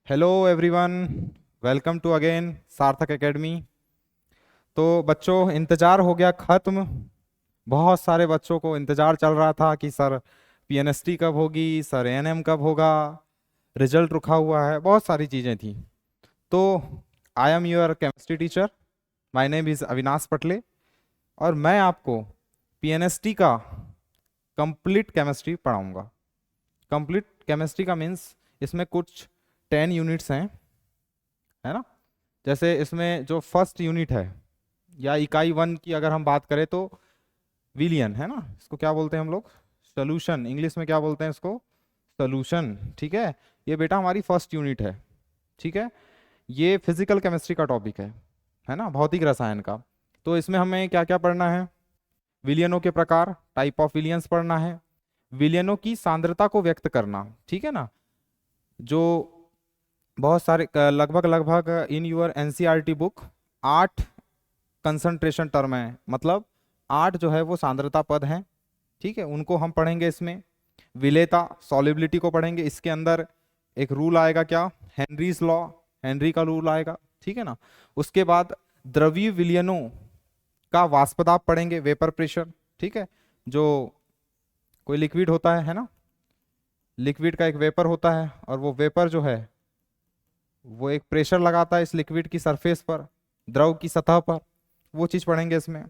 Hello everyone, welcome to again Sarthak academy. तो बच्चों, इंतज़ार हो गया ख़त्म। बहुत सारे बच्चों को इंतज़ार चल रहा था कि सर पीएनएसटी कब होगी, सर एएनएम कब होगा, रिजल्ट रुका हुआ है, बहुत सारी चीज़ें थी। तो I am your chemistry teacher, my name is Avinash Patle, और मैं आपको पीएनएसटी का कंप्लीट केमिस्ट्री पढ़ाऊंगा। कंप्लीट केमिस्ट्री का मीन्स इसमें कुछ 10 यूनिट्स हैं, है ना। जैसे इसमें जो फर्स्ट यूनिट है या इकाई 1 की अगर हम बात करें तो विलियन, है ना, इसको क्या बोलते हैं हम लोग? सोल्यूशन। इंग्लिश में क्या बोलते हैं इसको? सोल्यूशन। ठीक है, ये बेटा हमारी फर्स्ट यूनिट है। ठीक है, ये फिजिकल केमिस्ट्री का टॉपिक है ना, भौतिक रसायन का। तो इसमें हमें क्या क्या पढ़ना है? विलियनों के प्रकार, टाइप ऑफ विलियंस पढ़ना है, विलियनों की सांद्रता को व्यक्त करना, ठीक है ना। जो बहुत सारे लगभग लगभग in your NCERT book 8 concentration term है, मतलब 8 जो है वो सांद्रता पद हैं। ठीक है, उनको हम पढ़ेंगे इसमें। विलेयता, सॉल्युबिलिटी को पढ़ेंगे। इसके अंदर एक रूल आएगा, क्या? हेनरीज लॉ, हेनरी का रूल आएगा, ठीक है ना। उसके बाद द्रवीय विलयनों का वाष्पदाब पढ़ेंगे, वेपर प्रेशर। ठीक है, जो कोई लिक्विड होता है ना, लिक्विड का एक वेपर होता है, और वो वेपर जो है वो एक प्रेशर लगाता है इस लिक्विड की सरफेस पर, द्रव की सतह पर, वो चीज पढ़ेंगे इसमें।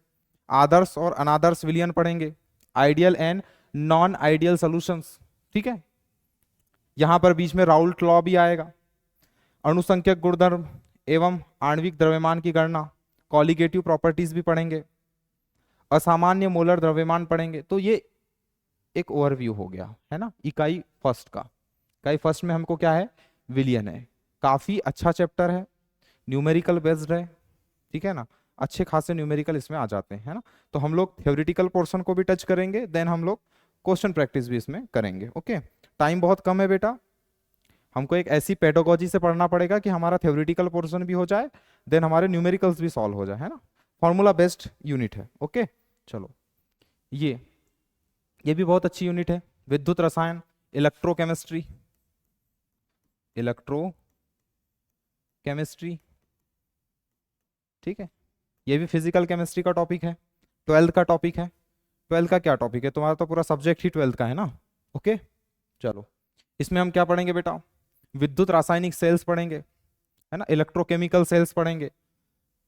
आदर्श और अनादर्श विलयन पढ़ेंगे, ideal and non ideal solutions. ठीक है, यहां पर बीच में राउल्ट लॉ भी आएगा। अणुसंख्यक गुणधर्म एवं आणविक द्रव्यमान की गणना, कॉलिगेटिव प्रॉपर्टीज भी पढ़ेंगे, असामान्य मोलर द्रव्यमान पढ़ेंगे। तो ये एक ओवरव्यू हो गया, है ना, इकाई फर्स्ट का। इकाई फर्स्ट में हमको क्या है? विलियन है। काफी अच्छा चैप्टर है, न्यूमेरिकल बेस्ड है, ठीक है ना। अच्छे खासे न्यूमेरिकल इसमें आ जाते हैं, है ना। तो हम लोग थ्योरेटिकल पोर्शन को भी टच करेंगे, देन हम लोग क्वेश्चन प्रैक्टिस भी इसमें करेंगे। ओके, टाइम बहुत कम है बेटा, हमको एक ऐसी पेडोलॉजी से पढ़ना पड़ेगा कि हमारा थ्योरेटिकल पोर्शन भी हो जाए, देन हमारे न्यूमेरिकल्स भी सॉल्व हो जाए, है ना। फॉर्मूला बेस्ड यूनिट है। ओके, चलो, ये भी बहुत अच्छी यूनिट है। विद्युत रसायन, इलेक्ट्रोकेमिस्ट्री, इलेक्ट्रो केमिस्ट्री, ठीक है, ये भी फिजिकल केमिस्ट्री का टॉपिक है, 12th का टॉपिक है। 12th का क्या टॉपिक है? तुम्हारा तो पूरा सब्जेक्ट ही 12th का है ना। ओके, चलो, इसमें हम क्या पढ़ेंगे बेटा? विद्युत रासायनिक सेल्स पढ़ेंगे, है ना, इलेक्ट्रोकेमिकल सेल्स पढ़ेंगे।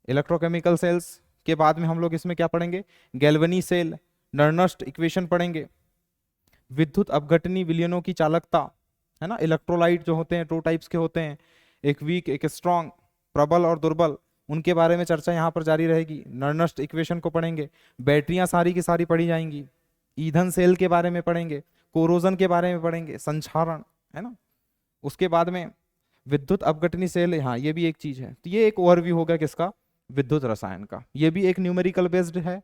इलेक्ट्रोकेमिकल सेल्स के बाद में हम लोग इसमें क्या पढ़ेंगे? गैल्वेनी सेल, नर्नस्ट इक्वेशन पढ़ेंगे। विद्युत अपघटनी विलयनों की चालकता, है ना, इलेक्ट्रोलाइट जो होते हैं 2 टाइप्स के होते हैं, एक वीक एक स्ट्रॉन्ग, प्रबल और दुर्बल, उनके बारे में चर्चा यहाँ पर जारी रहेगी। नर्नस्ट इक्वेशन को पढ़ेंगे। बैटरियां सारी की सारी पढ़ी जाएंगी। ईंधन सेल के बारे में पढ़ेंगे, कोरोजन के बारे में पढ़ेंगे, संक्षारण, है ना। उसके बाद में विद्युत अपघटनी सेल, हाँ ये भी एक चीज है। तो ये एक ओवरव्यू होगा किसका? विद्युत रसायन का। ये भी एक न्यूमेरिकल बेस्ड है,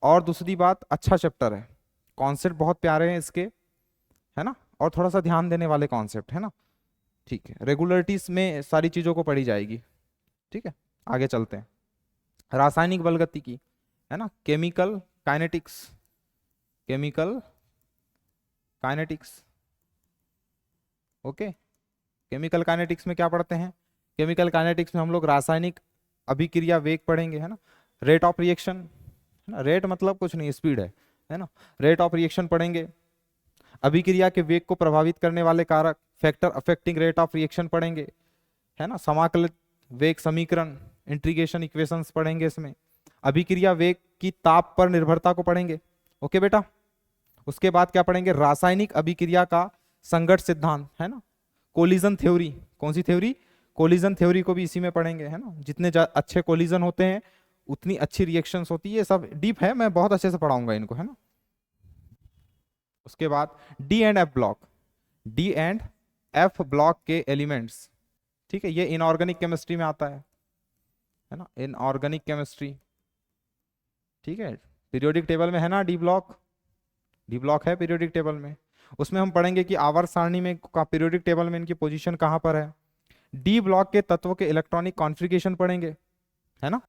और दूसरी बात, अच्छा चैप्टर है, कॉन्सेप्ट बहुत प्यारे हैं इसके, है ना, और थोड़ा सा ध्यान देने वाले कॉन्सेप्ट, है ना। ठीक है, रेगुलरिटीज में सारी चीजों को पढ़ी जाएगी। ठीक है, आगे चलते हैं। रासायनिक बल गतिकी, है ना, chemical kinetics, chemical kinetics. Okay, chemical kinetics में क्या पढ़ते हैं? केमिकल काइनेटिक्स में हम लोग रासायनिक अभिक्रिया वेग पढ़ेंगे, है ना। रेट ऑफ रिएक्शन, है ना, रेट मतलब कुछ नहीं, स्पीड है ना। रेट ऑफ रिएक्शन पढ़ेंगे। अभिक्रिया के वेग को प्रभावित करने वाले कारक, factor affecting rate of reaction पढ़ेंगे, है ना। समाकलित वेग समीकरण, इंटीग्रेशन इक्वेशंस पढ़ेंगे इसमें। अभिक्रिया वेग की ताप पर निर्भरता को पढ़ेंगे। ओके बेटा, उसके बाद क्या पढ़ेंगे? रासायनिक अभिक्रिया का संघट्ट सिद्धांत, है ना। कोलिजन थ्योरी, कौन सी थ्योरी? कोलिजन थ्योरी को भी इसी में पढ़ेंगे, है ना। जितने अच्छे कोलिजन होते हैं उतनी अच्छी रिएक्शंस होती है। ये सब डीप है, मैं बहुत अच्छे से पढ़ाऊंगा इनको, है ना। उसके बाद D and F block, D and F block के एलिमेंट्स, ठीक है, ये इनऑर्गेनिक केमिस्ट्री में आता है ना, इनऑर्गेनिक केमिस्ट्री। ठीक है, पीरियोडिक टेबल में है ना डी ब्लॉक, डी ब्लॉक है पीरियोडिक टेबल में। उसमें हम पढ़ेंगे कि आवर्त सारणी में पीरियोडिक टेबल में इनकी पोजीशन कहां पर है। डी ब्लॉक के तत्वों के इलेक्ट्रॉनिक कॉन्फ़िगरेशन पढ़ेंगे, है ना।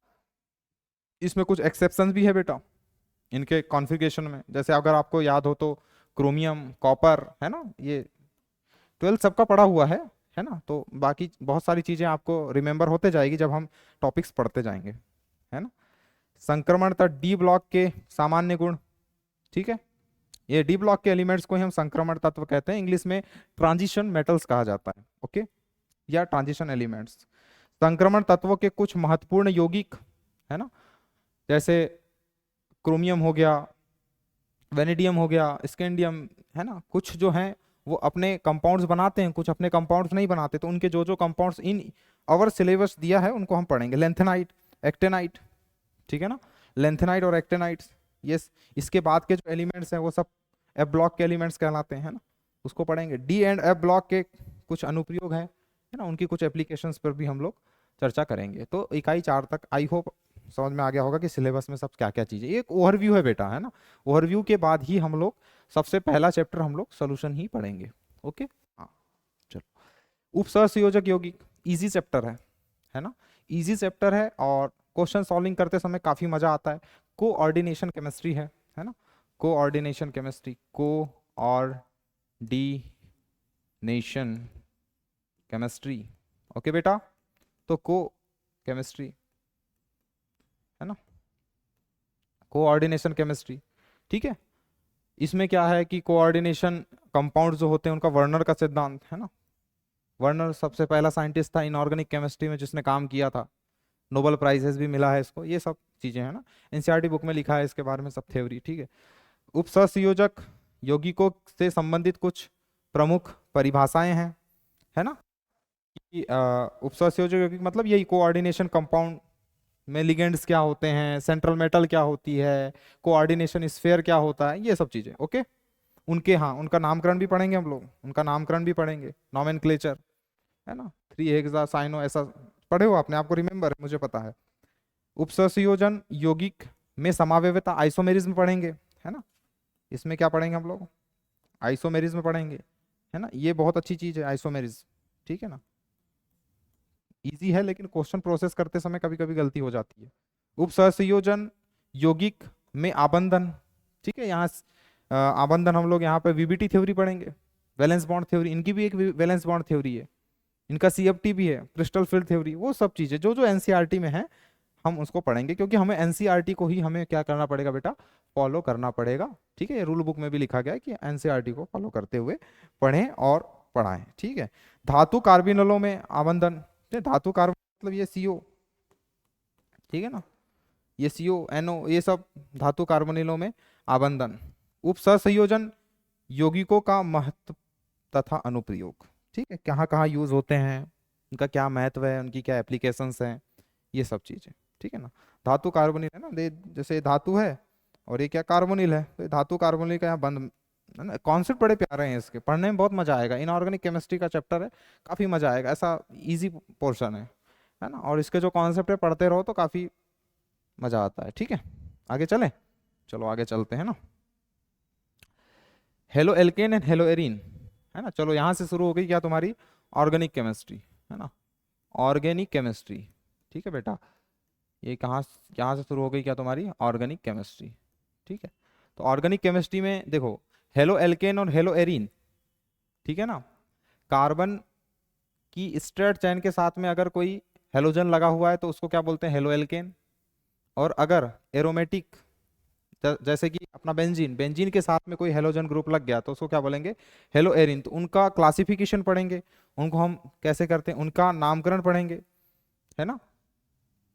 इसमें कुछ एक्सेप्शन भी है बेटा इनके कॉन्फ़िगरेशन में, जैसे अगर आपको याद हो तो क्रोमियम, कॉपर, है ना, ये 12 सबका पढ़ा हुआ है है ना। तो बाकी बहुत सारी चीजें आपको रिमेंबर होते जाएगी जब हम टॉपिक्स पढ़ते जाएंगे, है ना। संक्रमणता डी ब्लॉक के सामान्य गुण, ठीक है। ये डी ब्लॉक के एलिमेंट्स को ही हम संक्रमण तत्व कहते हैं, इंग्लिश में ट्रांजिशन मेटल्स कहा जाता है, ओके, या ट्रांजिशन एलिमेंट्स। संक्रमण तत्वों के कुछ महत्वपूर्ण यौगिक, है ना, जैसे क्रोमियम हो गया, वेनेडियम हो गया, स्कैंडियम, है ना, कुछ जो हैं वो अपने कंपाउंड्स बनाते हैं, कुछ अपने कंपाउंड्स नहीं बनाते, तो उनके जो जो कंपाउंड्स इन अवर सिलेबस दिया है उनको हम पढ़ेंगे। लेंथेनाइट, एक्टेनाइट, ठीक है ना, लेंथेनाइट और एक्टेनाइट, ये इसके बाद के जो एलिमेंट्स हैं वो सब एफ ब्लॉक के एलिमेंट्स कहलाते हैं, है ना, उसको पढ़ेंगे। डी एंड एफ ब्लॉक के कुछ अनुप्रयोग हैं, है ना, उनकी कुछ एप्लीकेशंस पर भी हम लोग चर्चा करेंगे। तो इकाई 4 तक आई होप समझ में आ गया होगा कि सिलेबस में सब क्या क्या चीजें, एक ओवरव्यू है बेटा, है ना। ओवरव्यू के बाद ही हम लोग सबसे पहला चैप्टर हम लोग सोल्यूशन ही पढ़ेंगे, ओके। हाँ चलो, उपसहसंयोजक यौगिक इजी चैप्टर है ना, इजी चैप्टर है और क्वेश्चन सॉल्विंग करते समय काफी मजा आता है। कोऑर्डिनेशन केमिस्ट्री है ना, coordination chemistry, coordination chemistry, okay बेटा। तो केमिस्ट्री, है ना, कोऑर्डिनेशन केमिस्ट्री, ठीक है। इसमें क्या है कि कोऑर्डिनेशन कंपाउंड जो होते हैं उनका वर्नर का सिद्धांत, है ना। वर्नर सबसे पहला साइंटिस्ट था इनऑर्गेनिक केमिस्ट्री में जिसने काम किया था, नोबेल प्राइजेस भी मिला है इसको, ये सब चीजें, है ना, एनसीईआरटी बुक में लिखा है इसके बारे में सब थ्योरी, ठीक है। उपसहसंयोजक यौगिकों से संबंधित कुछ प्रमुख परिभाषाएं हैं, है ना, कि उपसहसंयोजक यौगिक मतलब यही कोऑर्डिनेशन कंपाउंड में लिगेंड्स क्या होते हैं, सेंट्रल मेटल क्या होती है, कोऑर्डिनेशन स्फीयर क्या होता है, ये सब चीजें, ओके। उनके, हाँ, उनका नामकरण भी पढ़ेंगे हम लोग, उनका नामकरण भी पढ़ेंगे, नॉमेनक्लेचर, है ना, 3 हेक्सा साइनो, ऐसा पढ़े हो आपने, आपको रिमेंबर है, मुझे पता है। उपसंयोजन यौगिक में समावेशिता आइसोमेरिज्म पढ़ेंगे, है ना, इसमें क्या पढ़ेंगे हम लोग, आइसोमेरिज्म पढ़ेंगे, है ना, ये बहुत अच्छी चीज है आइसोमेरिज्म, ठीक है ना। इजी है लेकिन क्वेश्चन प्रोसेस करते समय कभी कभी गलती हो जाती है। उपसंयोजन यौगिक में आबंधन, ठीक है, यहाँ आबंधन हम लोग यहाँ पे वीबीटी थ्योरी पढ़ेंगे, वैलेंस बॉन्ड थ्योरी, इनकी भी एक वैलेंस बॉन्ड थ्योरी है, इनका सीएफटी भी है, क्रिस्टल फील्ड थ्योरी, वो सब चीजें जो जो एनसीईआरटी में है हम उसको पढ़ेंगे, क्योंकि हमें एनसीईआरटी को ही हमें क्या करना पड़ेगा बेटा, फॉलो करना पड़ेगा, ठीक है। ये रूल बुक में भी लिखा गया है कि एनसीईआरटी को फॉलो करते हुए पढ़ें और पढ़ाएं, ठीक है। धातु कार्बोनिलों में आबंधन, धातु कार्बन मतलब ये सीओ, ठीक है ना, ये सीओ एनओ, ये सब धातु कार्बोनिलों में आबंधन। उपसहसंयोजन यौगिकों का महत्व तथा अनुप्रयोग, ठीक है, कहाँ कहाँ यूज होते हैं, उनका क्या महत्व है, उनकी क्या एप्लीकेशंस हैं, ये सब चीजें, ठीक है ना। धातु कार्बोनिल है ना, जैसे धातु है और ये क्या कार्बोनिल है, तो धातु कार्बोनिल का यहाँ बंद, है ना। कॉन्सेप्ट बड़े प्यारे हैं इसके, पढ़ने में बहुत मजा आएगा, इनऑर्गेनिक केमिस्ट्री का चैप्टर है, काफी मजा आएगा, ऐसा इजी पोर्शन है ना, और इसके जो कॉन्सेप्ट है पढ़ते रहो तो काफी मजा आता है, ठीक है। आगे चले, चलो आगे चलते हैं ना। Halo alkane and hello arene, है ना, चलो यहाँ से शुरू हो गई क्या तुम्हारी ऑर्गेनिक केमिस्ट्री, है ना, ऑर्गेनिक केमिस्ट्री, ठीक है बेटा, ये यहाँ से शुरू हो गई क्या तुम्हारी ऑर्गेनिक केमिस्ट्री, ठीक है। तो ऑर्गेनिक केमिस्ट्री में देखो हेलो एल्केन और हेलो एरीन, ठीक है ना, कार्बन की स्ट्रेट चेन के साथ में अगर कोई हेलोजन लगा हुआ है तो उसको क्या बोलते हैं, हेलो एल्केन। और अगर एरोमेटिक जैसे कि अपना बेंजीन, बेंजीन के साथ में कोई हेलोजन ग्रुप लग गया तो उसको क्या बोलेंगे, हेलो एरिन। तो उनका क्लासिफिकेशन पढ़ेंगे, उनको हम कैसे करते हैं, उनका नामकरण पढ़ेंगे, है ना,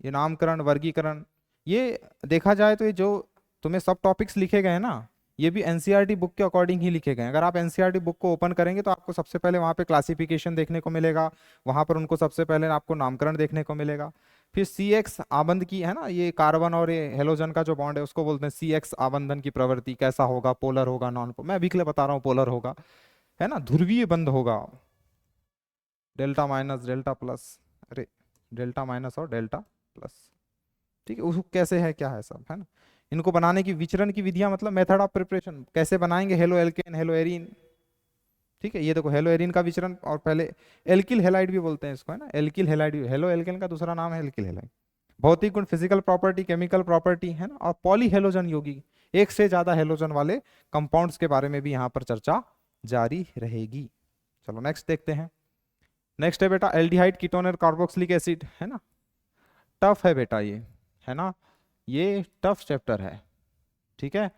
ये नामकरण, वर्गीकरण, ये देखा जाए तो ये जो तुम्हें सब टॉपिक्स लिखे गए हैं ना, ये भी एनसीईआरटी बुक के अकॉर्डिंग ही लिखे गए हैं। अगर आप एनसीईआरटी बुक को ओपन करेंगे तो आपको सबसे पहले वहाँ पे क्लासिफिकेशन देखने को मिलेगा, वहाँ पर उनको सबसे पहले आपको नामकरण देखने को मिलेगा, फिर सी एक्स आबंध की, है ना, ये कार्बन और ये हेलोजन का जो बॉन्ड है उसको बोलते हैं सी एक्स आबंधन की प्रवृत्ति, कैसा होगा, पोलर होगा, नॉन, मैं अभी के लिए बता रहा हूँ पोलर होगा, है ना, ध्रुवीय बंध होगा, डेल्टा माइनस डेल्टा प्लस, अरे डेल्टा माइनस और डेल्टा प्लस, ठीक है, उसको कैसे है क्या है सब, है ना। इनको बनाने की विचरण की विधियां, मतलब मेथड ऑफ प्रिपरेशन, कैसे बनाएंगे हेलो एल्केन हेलो एरीन, ठीक है। ये देखो हेलो एरीन का विचरण, और पहले एल्किल हेलाइड भी बोलते हैं इसको, है ना, एल्किल हेलाइड, हेलो एल्केन का दूसरा नाम है एल्किल हेलाइड। भौतिक गुण, फिजिकल प्रॉपर्टी, केमिकल प्रॉपर्टी, है ना, और पॉली हेलोजन यौगिक, एक से ज्यादा हेलोजन वाले कंपाउंड्स के बारे में भी यहाँ पर चर्चा जारी रहेगी। चलो नेक्स्ट देखते हैं, नेक्स्ट है बेटा एल्डिहाइड कीटोन और कार्बोक्सिलिक एसिड, है ना। टफ है बेटा ये, है ना, ये टफ चैप्टर है, ठीक है।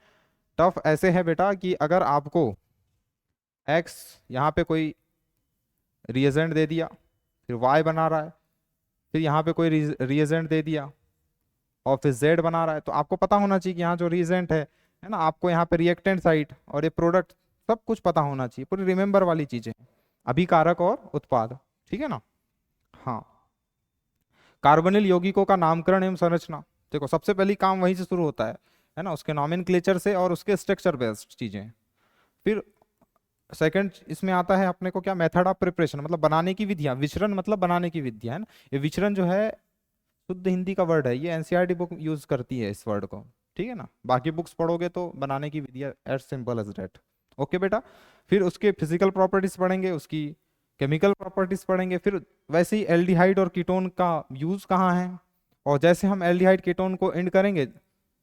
टफ ऐसे है बेटा कि अगर आपको एक्स यहाँ पे कोई रिएजेंट दे दिया, फिर वाई बना रहा है, फिर यहाँ पे कोई रिएजेंट दे दिया और फिर जेड बना रहा है, तो आपको पता होना चाहिए कि यहाँ जो रिएजेंट है ना, आपको यहाँ पे रिएक्टेंट साइड और ये प्रोडक्ट सब कुछ पता होना चाहिए, पूरी रिमेंबर वाली चीजें, अभिकारक और उत्पाद, ठीक है ना। हाँ, कार्बोनिल यौगिकों का नामकरण एवं संरचना, देखो सबसे पहली काम वहीं से शुरू होता है ना, उसके नॉमेनक्लेचर से और उसके स्ट्रक्चर बेस्ड चीजें। फिर सेकंड इसमें आता है अपने को क्या, मेथड ऑफ प्रिपरेशन, मतलब बनाने की विधियां, विचरण मतलब बनाने की विधियां, है ना। ये विचरण जो है शुद्ध हिंदी का वर्ड है, ये एनसीईआरटी बुक यूज करती है इस वर्ड को, ठीक है ना। बाकी बुक्स पढ़ोगे तो बनाने की विधियां, as simple as that. Okay बेटा, फिर उसके फिजिकल प्रॉपर्टीज पढ़ेंगे, उसकी केमिकल प्रॉपर्टीज पढ़ेंगे, फिर वैसे ही एल्डिहाइड और कीटोन का यूज कहाँ है, और जैसे हम एल्डिहाइड कीटोन को एंड करेंगे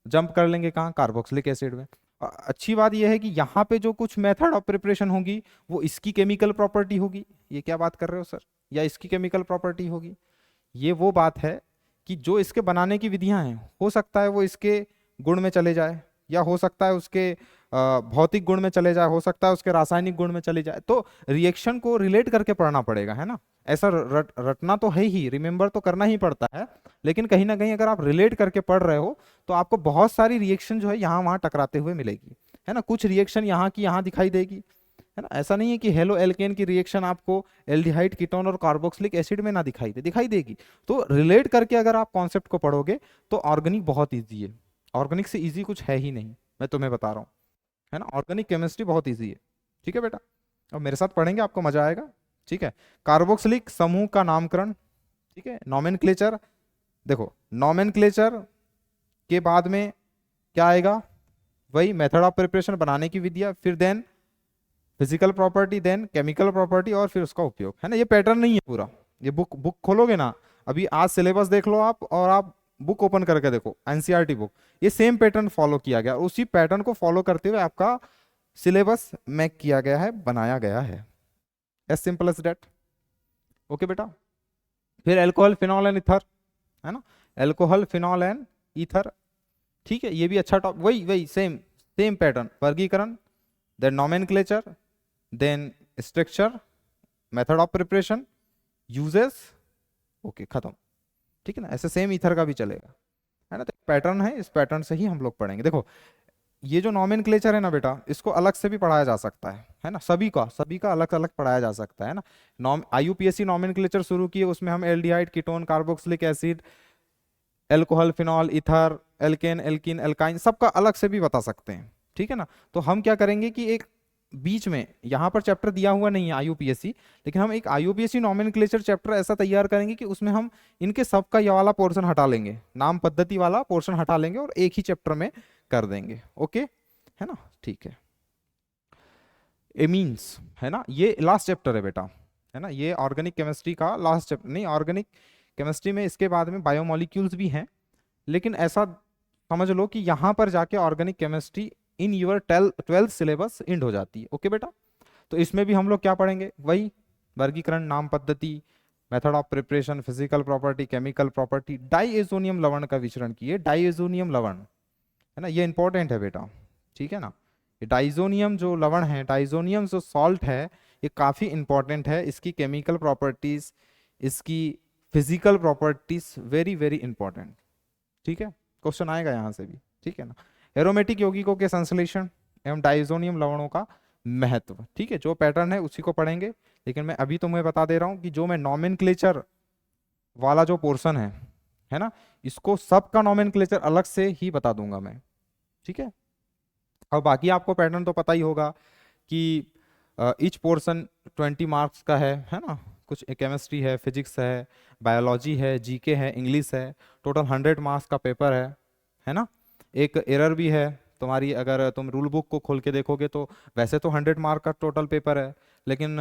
जंप कर लेंगे कहाँ, कार्बोक्सिलिक एसिड में। अच्छी बात यह है कि यहाँ पे जो कुछ मेथड ऑफ प्रिपरेशन होगी वो इसकी केमिकल प्रॉपर्टी होगी, ये क्या बात कर रहे हो सर, या इसकी केमिकल प्रॉपर्टी होगी, ये वो बात है कि जो इसके बनाने की विधियां हैं, हो सकता है वो इसके गुण में चले जाए, या हो सकता है उसके भौतिक गुण में चले जाए, हो सकता है उसके रासायनिक गुण में चले जाए, तो रिएक्शन को रिलेट करके पढ़ना पड़ेगा, है ना। ऐसा रटना तो है ही, रिमेंबर तो करना ही पड़ता है, लेकिन कहीं ना कहीं अगर आप रिलेट करके पढ़ रहे हो तो आपको बहुत सारी रिएक्शन जो है यहाँ वहाँ टकराते हुए मिलेगी, है ना। कुछ रिएक्शन यहाँ की यहाँ दिखाई देगी, है ना। ऐसा नहीं है कि हेलो एल्केन की रिएक्शन आपको एल्डिहाइड कीटोन और कार्बोक्सिलिक एसिड में ना दिखाई दे, दिखाई देगी। तो रिलेट करके अगर आप कॉन्सेप्ट को पढ़ोगे तो ऑर्गेनिक बहुत ईजी है, ऑर्गेनिक से ईजी कुछ है ही नहीं, मैं तुम्हें बता रहा हूँ, है ना। ऑर्गेनिक केमिस्ट्री बहुत ईजी है, ठीक है बेटा, अब मेरे साथ पढ़ेंगे आपको मजा आएगा, ठीक है। कार्बोक्सिलिक समूह का नामकरण, ठीक है, नॉमेनक्लेचर, देखो नॉमेनक्लेचर के बाद में क्या आएगा, वही मेथड ऑफ प्रिपरेशन, बनाने की विधिया, फिर then physical property, then chemical property, और फिर उसका उपयोग, है ना। ये पैटर्न नहीं है पूरा, ये बुक बुक खोलोगे ना, अभी आज सिलेबस देख लो आप, और आप बुक ओपन करके देखो एनसीईआरटी बुक, ये सेम पैटर्न फॉलो किया गया, और उसी पैटर्न को फॉलो करते हुए आपका सिलेबस मेक किया गया है, बनाया गया है, as simple as that. Okay बेटा, फिर एल्कोहल फिनॉल एंड ईथर, है ना, एल्कोहल फिनॉल एंड ईथर, ठीक है, ये भी अच्छा टॉप, वही वही सेम सेम पैटर्न, वर्गीकरण, then nomenclature, then structure, method of preparation, uses, okay खत्म, ठीक है ना। ऐसे सेम ईथर का भी चलेगा, है ना। तो पैटर्न है, इस पैटर्न से ही हम लोग पढ़ेंगे। देखो ये जो नॉमेनक्लेचर है ना बेटा, इसको अलग से भी पढ़ाया जा सकता है ना, सभी का अलग अलग पढ़ाया जा सकता है ना। आईयूपीएससी नॉमेनक्लेचर शुरू किए, उसमें हम aldehyde ketone carboxylic acid alcohol phenol ether alkane alkene alkyne सबका अलग से भी बता सकते हैं, ठीक है ना। तो हम क्या करेंगे कि एक बीच में, यहाँ पर चैप्टर दिया हुआ नहीं है आईयूपीएससी, लेकिन हम एक आईयूपीएससी नॉमेनक्लेचर चैप्टर ऐसा तैयार करेंगे कि उसमें हम इनके सबका ये वाला पोर्शन हटा लेंगे, नाम पद्धति वाला पोर्शन हटा लेंगे और एक ही चैप्टर में कर देंगे, ओके, है ना, ठीक है। एमीन्स, है ना, ये लास्ट चैप्टर है बेटा, है ना, ये ऑर्गेनिक केमिस्ट्री का लास्ट चैप्टर नहीं, ऑर्गेनिक केमिस्ट्री में इसके बाद में बायोमोलिक्यूल्स भी हैं, लेकिन ऐसा समझ लो कि यहाँ पर जाके organic chemistry in your 12th syllabus end हो जाती है, ओके बेटा। तो इसमें भी हम लोग क्या पढ़ेंगे, वही वर्गीकरण, नाम पद्धति, method of preparation, physical property, chemical property, diazonium लवण का विचरण किए, डाइएजोनियम लवण, है ना, ये इंपॉर्टेंट है बेटा, ठीक है ना। ये डाइजोनियम जो लवण है, डाइजोनियम जो सॉल्ट है, ये काफी इंपॉर्टेंट है, इसकी केमिकल प्रॉपर्टीज, इसकी physical properties very very important, ठीक है, क्वेश्चन आएगा यहाँ से भी, ठीक है ना। एरोमेटिक यौगिकों के संश्लेषण एवं डाइजोनियम लवणों का महत्व, ठीक है, जो पैटर्न है उसी को पढ़ेंगे, लेकिन मैं अभी तुम्हें बता दे रहा हूँ कि जो मैं नॉमेनक्लेचर वाला जो पोर्शन है ना, इसको सबका नॉमेनक्लेचर अलग से ही बता दूंगा मैं, ठीक है। और बाकी आपको पैटर्न तो पता ही होगा कि ईच पोर्शन 20 मार्क्स का है ना, कुछ केमिस्ट्री है, फिजिक्स है, बायोलॉजी है, जीके है, इंग्लिश है, टोटल 100 मार्क्स का पेपर है ना। एक एरर भी है तुम्हारी, अगर तुम रूल बुक को खोल के देखोगे तो वैसे तो 100 मार्क का टोटल पेपर है, लेकिन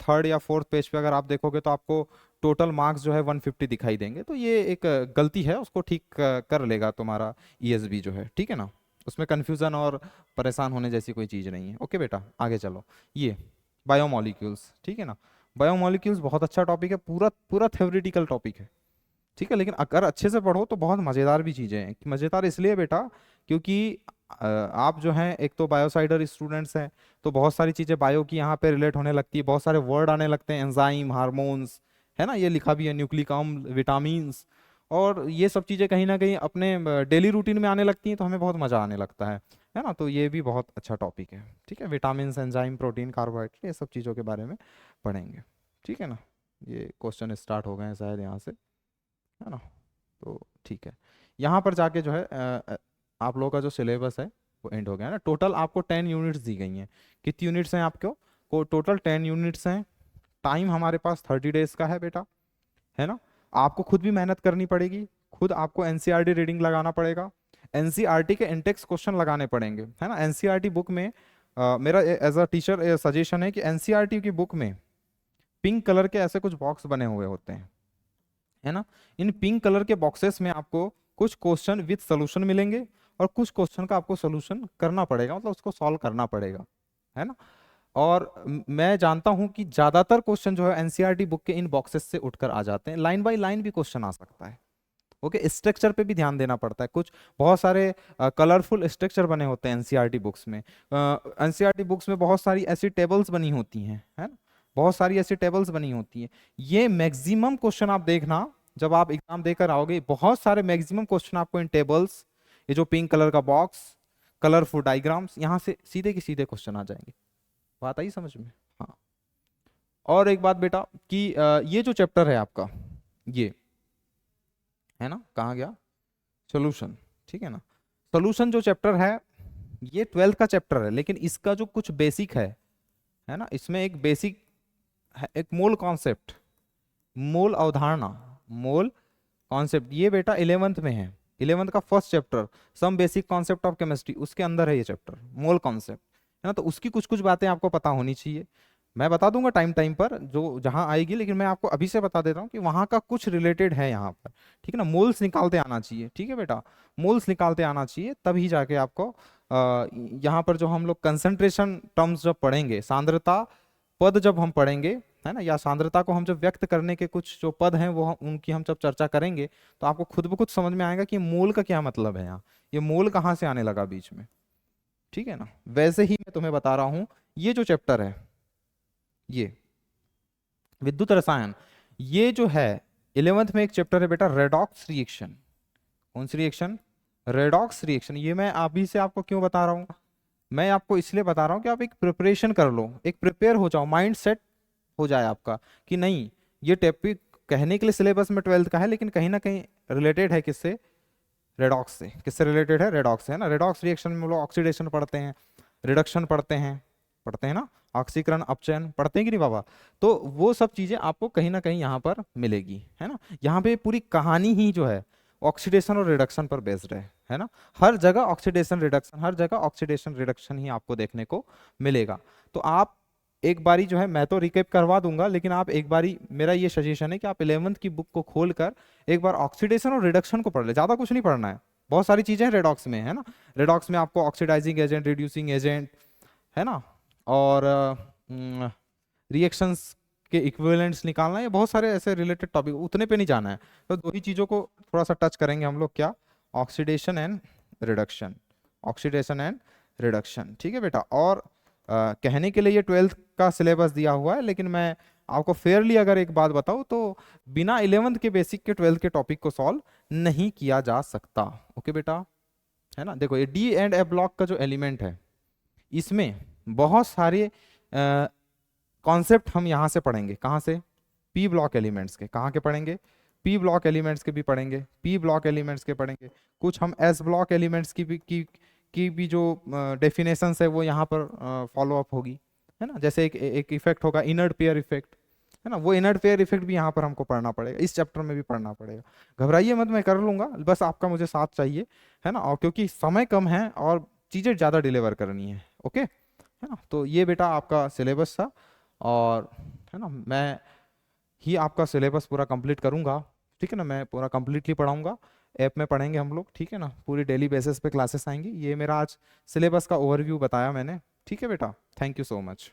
थर्ड या फोर्थ पेज पे अगर आप देखोगे तो आपको टोटल मार्क्स जो है 150 दिखाई देंगे, तो ये एक गलती है, उसको ठीक कर लेगा तुम्हारा ईएसबी जो है, ठीक है ना। उसमें कन्फ्यूजन और परेशान होने जैसी कोई चीज़ नहीं है, ओके बेटा, आगे चलो। ये बायोमोलिक्यूल्स, ठीक है ना, बायोमोलिक्यूल्स बहुत अच्छा टॉपिक है, पूरा पूरा थ्योरेटिकल टॉपिक है, ठीक है, लेकिन अगर अच्छे से पढ़ो तो बहुत मज़ेदार भी चीज़ें हैं। मज़ेदार इसलिए बेटा क्योंकि आप जो हैं एक तो बायोसाइडर स्टूडेंट्स हैं, तो बहुत सारी चीज़ें बायो की यहाँ पे रिलेट होने लगती है, बहुत सारे वर्ड आने लगते हैं, एंजाइम, हार्मोन्स, है ना, ये लिखा भी है, न्यूक्लिक अम्ल, विटामिन्स, और ये सब चीज़ें कहीं ना कहीं अपने डेली रूटीन में आने लगती हैं, तो हमें बहुत मज़ा आने लगता है ना, तो ये भी बहुत अच्छा टॉपिक है, ठीक है। विटामिन्स, एंजाइम, प्रोटीन, कार्बोहाइड्रेट, ये सब चीज़ों के बारे में पढ़ेंगे, ठीक है ना। ये क्वेश्चन स्टार्ट हो गए हैं शायद यहाँ से, है ना, तो ठीक है। यहाँ पर जाके जो है आप लोगों का जो सिलेबस है वो एंड हो गया है ना। टोटल आपको 10 यूनिट्स दी गई हैं। कितनी यूनिट्स हैं आपको? टोटल 10 यूनिट्स हैं। टाइम हमारे पास 30 डेज का है बेटा, है ना। आपको खुद भी मेहनत करनी पड़ेगी, खुद आपको एनसीईआरटी रीडिंग लगाना पड़ेगा, एनसीईआरटी के इंटेक्स क्वेश्चन लगाने पड़ेंगे, है ना। एनसीईआरटी बुक में मेरा एज अ टीचर सजेशन है कि एनसीईआरटी की बुक में पिंक कलर के ऐसे कुछ बॉक्स बने हुए होते हैं, है ना। इन पिंक कलर के बॉक्सेस में आपको कुछ क्वेश्चन विद सोल्यूशन मिलेंगे और कुछ क्वेश्चन का आपको सोल्यूशन करना पड़ेगा, मतलब उसको सॉल्व करना पड़ेगा, है ना। और मैं जानता हूं कि ज्यादातर क्वेश्चन जो है एनसीईआरटी बुक के इन बॉक्सेस से उठकर आ जाते हैं, लाइन बाय लाइन भी क्वेश्चन आ सकता है। ओके, स्ट्रक्चर पे भी ध्यान देना पड़ता है, कुछ बहुत सारे कलरफुल स्ट्रक्चर बने होते हैं एनसीईआरटी बुक्स में। एनसीईआरटी बुक्स में बहुत सारी ऐसी टेबल्स बनी होती हैं, है ना, बहुत सारी ऐसी टेबल्स बनी होती हैं। ये मैक्सिमम क्वेश्चन आप देखना, जब आप एग्जाम देकर आओगे, बहुत सारे मैक्सिमम क्वेश्चन आपको इन टेबल्स, ये जो पिंक कलर का बॉक्स, कलरफुल डायग्राम्स, यहाँ से सीधे के सीधे क्वेश्चन आ जाएंगे। बात आई समझ में? हाँ। और एक बात बेटा कि ये जो चैप्टर है आपका, ये है ना, कहाँ गया सोल्यूशन, ठीक है ना। सोल्यूशन जो चैप्टर है ये 12th का चैप्टर है, लेकिन इसका जो कुछ बेसिक है ना, इसमें एक बेसिक है, एक मोल कॉन्सेप्ट, मोल अवधारणा, मोल कॉन्सेप्ट, ये बेटा 11th में है। 11th का first chapter some basic concept of chemistry, उसके अंदर है ये चैप्टर मोल कॉन्सेप्ट, है ना। तो उसकी कुछ कुछ बातें आपको पता होनी चाहिए। मैं बता दूंगा टाइम टाइम पर जो जहां आएगी, लेकिन मैं आपको अभी से बता देता हूँ कि वहां का कुछ रिलेटेड है यहाँ पर, ठीक है ना। मोल्स निकालते आना चाहिए, ठीक है बेटा, मोल्स निकालते आना चाहिए, तभी जाके आपको यहाँ पर जो हम लोग कंसंट्रेशन टर्म्स जब पढ़ेंगे, सांद्रता पद जब हम पढ़ेंगे, है ना, या सांद्रता को हम जब व्यक्त करने के कुछ जो पद हैं वो उनकी हम जब चर्चा करेंगे, तो आपको खुद ब खुद समझ में आएगा कि मोल का क्या मतलब है, यहाँ ये मोल कहाँ से आने लगा बीच में, ठीक है ना। वैसे ही मैं तुम्हें बता रहा हूँ, ये जो चैप्टर है, ये विद्युत रसायन, ये जो है 11th में एक चैप्टर है बेटा, रेडॉक्स रिएक्शन। कौन सी रिएक्शन? Redox reaction. ये मैं अभी से आपको क्यों बता रहा हूँ? मैं आपको इसलिए बता रहा हूँ कि आप एक प्रिपरेशन कर लो, एक प्रिपेयर हो जाओ, माइंड सेट हो जाए आपका कि नहीं, ये टॉपिक कहने के लिए सिलेबस में 12th का है, लेकिन कहीं ना कहीं रिलेटेड है किससे? रेडॉक्स से। किससे रिलेटेड है? रेडॉक्स से, है ना। रेडॉक्स रिएक्शन में हम लोग ऑक्सीडेशन पढ़ते हैं, रिडक्शन पढ़ते हैं ना, ऑक्सीकरण, अपचयन पढ़ते हैं कि नहीं बाबा। तो वो सब चीजें आपको कहीं ना कहीं यहाँ पर मिलेगी, है ना। यहाँ पे पूरी कहानी ही जो है ऑक्सीडेशन और रिडक्शन पर बेस्ड है ना। हर जगह ऑक्सीडेशन रिडक्शन, हर जगह ऑक्सीडेशन रिडक्शन ही आपको देखने को मिलेगा। तो आप एक बारी जो है, मैं तो रिकेप करवा दूंगा, लेकिन आप एक बारी, मेरा ये सजेशन है कि आप 11th की बुक को खोलकर एक बार ऑक्सीडेशन और रिडक्शन को पढ़ ले, ज्यादा कुछ नहीं पढ़ना है, बहुत सारी चीजें हैं रेडॉक्स में, है ना। रेडॉक्स में आपको ऑक्सीडाइजिंग एजेंट, रिड्यूसिंग एजेंट, है ना, और रिएक्शंस के इक्विवेलेंट्स निकालना, ये बहुत सारे ऐसे रिलेटेड टॉपिक, उतने पे नहीं जाना है। तो दो ही चीज़ों को थोड़ा सा टच करेंगे हम लोग, क्या? Oxidation and reduction, oxidation and reduction, ठीक है बेटा। और कहने के लिए ये 12th का सिलेबस दिया हुआ है, लेकिन मैं आपको फेयरली अगर एक बात बताऊं तो बिना 11th के बेसिक के 12th के टॉपिक को सॉल्व नहीं किया जा सकता। ओके बेटा, है ना। देखो ये डी एंड ए ब्लॉक का जो एलिमेंट है, इसमें बहुत सारे कॉन्सेप्ट हम यहाँ से पढ़ेंगे। कहाँ से? पी ब्लॉक एलिमेंट्स के। कहाँ के पढ़ेंगे? पी ब्लॉक एलिमेंट्स के भी पढ़ेंगे, पी ब्लॉक एलिमेंट्स के पढ़ेंगे, कुछ हम एस ब्लॉक एलिमेंट्स की भी जो डेफिनेशंस है वो यहाँ पर फॉलो अप होगी, है ना। जैसे एक इफेक्ट होगा इनर्ट पेयर इफेक्ट, है ना, वो इनर्ट पेयर इफेक्ट भी यहाँ पर हमको पढ़ना पड़ेगा, इस चैप्टर में भी पढ़ना पड़ेगा। घबराइए मत, मैं कर लूंगा, बस आपका मुझे साथ चाहिए, है ना। और क्योंकि समय कम है और चीज़ें ज़्यादा डिलीवर करनी है, ओके, है ना। तो ये बेटा आपका सिलेबस था, और है ना, मैं ही आपका सिलेबस पूरा कंप्लीट करूंगा, ठीक है ना। मैं पूरा कंप्लीटली पढ़ाऊंगा, ऐप में पढ़ेंगे हम लोग, ठीक है ना। पूरी डेली बेसिस पे क्लासेस आएंगी। ये मेरा आज सिलेबस का ओवरव्यू बताया मैंने, ठीक है बेटा। Thank you so much.